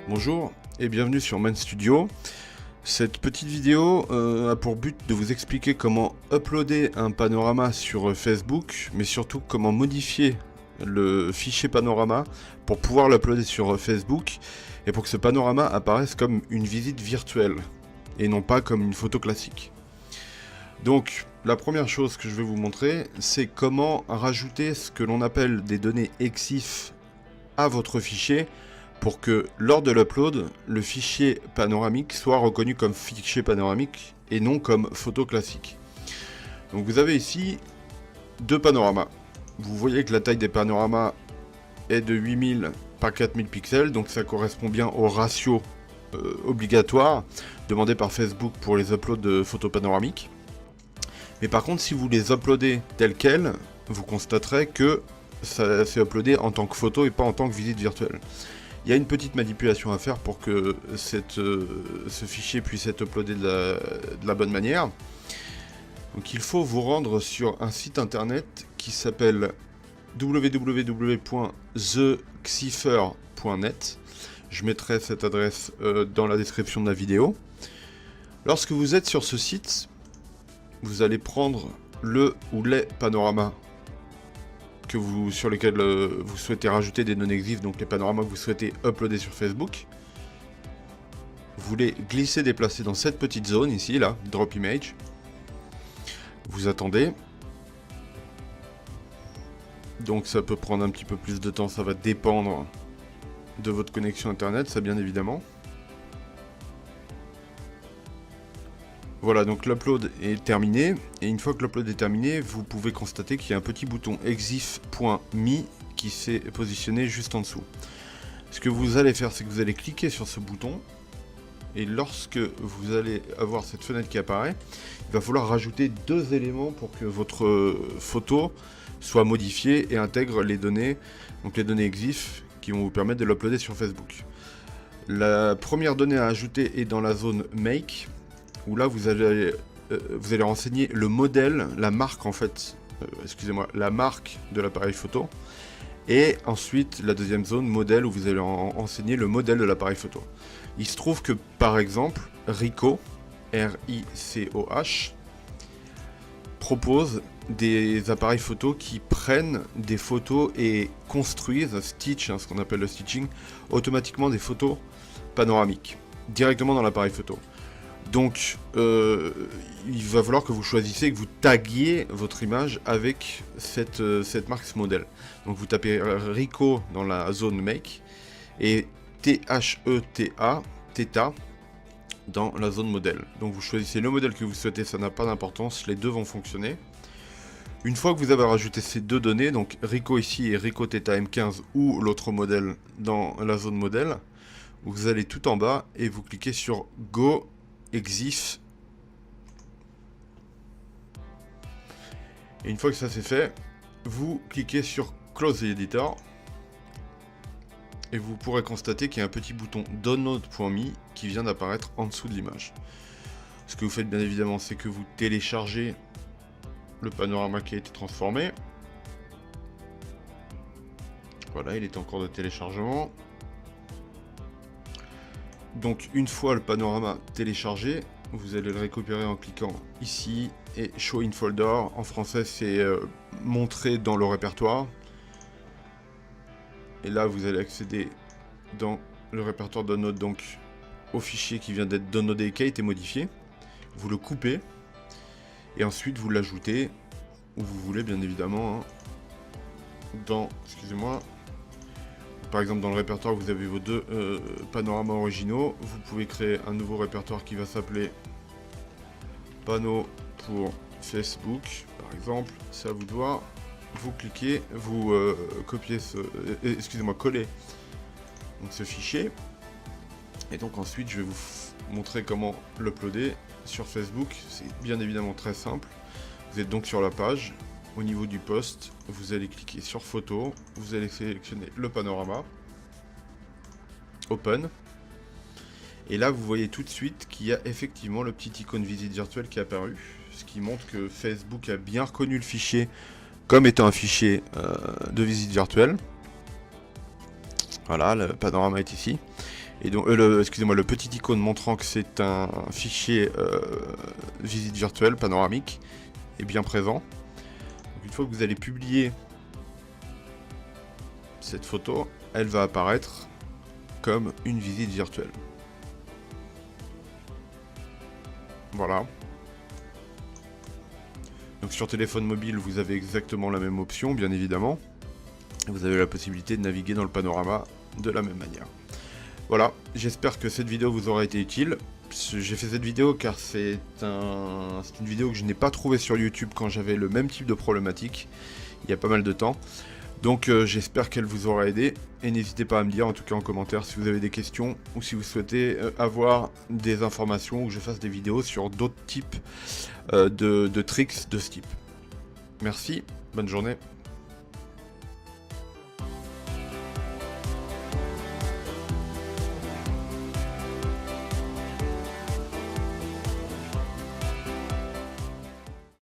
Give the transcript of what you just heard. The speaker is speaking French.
Bonjour et bienvenue sur Man Studio. Cette petite vidéo a pour but de vous expliquer comment uploader un panorama sur Facebook, mais surtout comment modifier le fichier panorama pour pouvoir l'uploader sur Facebook et pour que ce panorama apparaisse comme une visite virtuelle et non pas comme une photo classique. Donc la première chose que je vais vous montrer, c'est comment rajouter ce que l'on appelle des données EXIF à votre fichier pour que lors de l'upload, le fichier panoramique soit reconnu comme fichier panoramique et non comme photo classique. Donc vous avez ici deux panoramas. Vous voyez que la taille des panoramas est de 8000 par 4000 pixels, donc ça correspond bien au ratio obligatoire demandé par Facebook pour les uploads de photos panoramiques. Mais par contre, si vous les uploadez tels quels, vous constaterez que ça s'est uploadé en tant que photo et pas en tant que visite virtuelle. Il y a une petite manipulation à faire pour que ce fichier puisse être uploadé de la bonne manière. Donc il faut vous rendre sur un site internet qui s'appelle www.thexiffer.net. Je mettrai cette adresse dans la description de la vidéo. Lorsque vous êtes sur ce site, vous allez prendre le ou les panoramas sur lesquels vous souhaitez rajouter des données EXIF, donc les panoramas que vous souhaitez uploader sur Facebook. Vous les glissez, déplacer dans cette petite zone ici, là, Drop Image. Vous attendez. Donc ça peut prendre un petit peu plus de temps, ça va dépendre de votre connexion internet, ça bien évidemment. Voilà, donc l'upload est terminé, et une fois que l'upload est terminé, vous pouvez constater qu'il y a un petit bouton exif.me qui s'est positionné juste en dessous. Ce que vous allez faire, c'est que vous allez cliquer sur ce bouton, et lorsque vous allez avoir cette fenêtre qui apparaît, il va falloir rajouter deux éléments pour que votre photo soit modifiée et intègre les données, donc les données exif qui vont vous permettre de l'uploader sur Facebook. La première donnée à ajouter est dans la zone Make, où là vous allez renseigner le modèle, la marque en fait, la marque de l'appareil photo, et ensuite la deuxième zone, modèle, où vous allez renseigner le modèle de l'appareil photo. Il se trouve que par exemple, Ricoh, R-I-C-O-H, propose des appareils photo qui prennent des photos et construisent, stitch, ce qu'on appelle le stitching, automatiquement des photos panoramiques, directement dans l'appareil photo. Donc, il va falloir que vous choisissiez, que vous taguiez votre image avec cette marque, ce modèle. Donc, vous tapez Ricoh dans la zone Make et T-H-E-T-A, Theta, dans la zone modèle. Donc, vous choisissez le modèle que vous souhaitez, ça n'a pas d'importance, les deux vont fonctionner. Une fois que vous avez rajouté ces deux données, donc Ricoh ici et Ricoh Theta M15 ou l'autre modèle dans la zone modèle, vous allez tout en bas et vous cliquez sur Go EXIF. Et une fois que ça c'est fait, vous cliquez sur Close the Editor et vous pourrez constater qu'il y a un petit bouton Download.me qui vient d'apparaître en dessous de l'image. Ce que vous faites bien évidemment, c'est que vous téléchargez le panorama qui a été transformé. Voilà, il est en cours de téléchargement. Donc une fois le panorama téléchargé, vous allez le récupérer en cliquant ici et Show in Folder. En français c'est montrer dans le répertoire. Et là vous allez accéder dans le répertoire download, donc au fichier qui vient d'être downloadé et qui a été modifié. Vous le coupez et ensuite vous l'ajoutez où vous voulez bien évidemment, dans, excusez-moi, par exemple dans le répertoire vous avez vos deux panoramas originaux. Vous pouvez créer un nouveau répertoire qui va s'appeler panneau pour Facebook par exemple, c'est à vous de voir. Vous cliquez, vous copiez collez donc ce fichier, et donc ensuite je vais vous montrer comment l'uploader sur Facebook. C'est bien évidemment très simple. Vous êtes donc sur la page. Au niveau du post, vous allez cliquer sur photo, vous allez sélectionner le panorama, open, et là vous voyez tout de suite qu'il y a effectivement le petit icône visite virtuelle qui est apparu, ce qui montre que Facebook a bien reconnu le fichier comme étant un fichier de visite virtuelle. Voilà, le panorama est ici. Et donc, excusez-moi, le petit icône montrant que c'est un fichier visite virtuelle panoramique est bien présent. Donc, une fois que vous allez publier cette photo, elle va apparaître comme une visite virtuelle. Voilà. Donc sur téléphone mobile, vous avez exactement la même option, bien évidemment. Vous avez la possibilité de naviguer dans le panorama de la même manière. Voilà, j'espère que cette vidéo vous aura été utile. J'ai fait cette vidéo car c'est une vidéo que je n'ai pas trouvée sur YouTube quand j'avais le même type de problématique, il y a pas mal de temps. Donc j'espère qu'elle vous aura aidé, et n'hésitez pas à me dire en tout cas en commentaire si vous avez des questions, ou si vous souhaitez avoir des informations, ou que je fasse des vidéos sur d'autres types de tricks de ce type. Merci, bonne journée.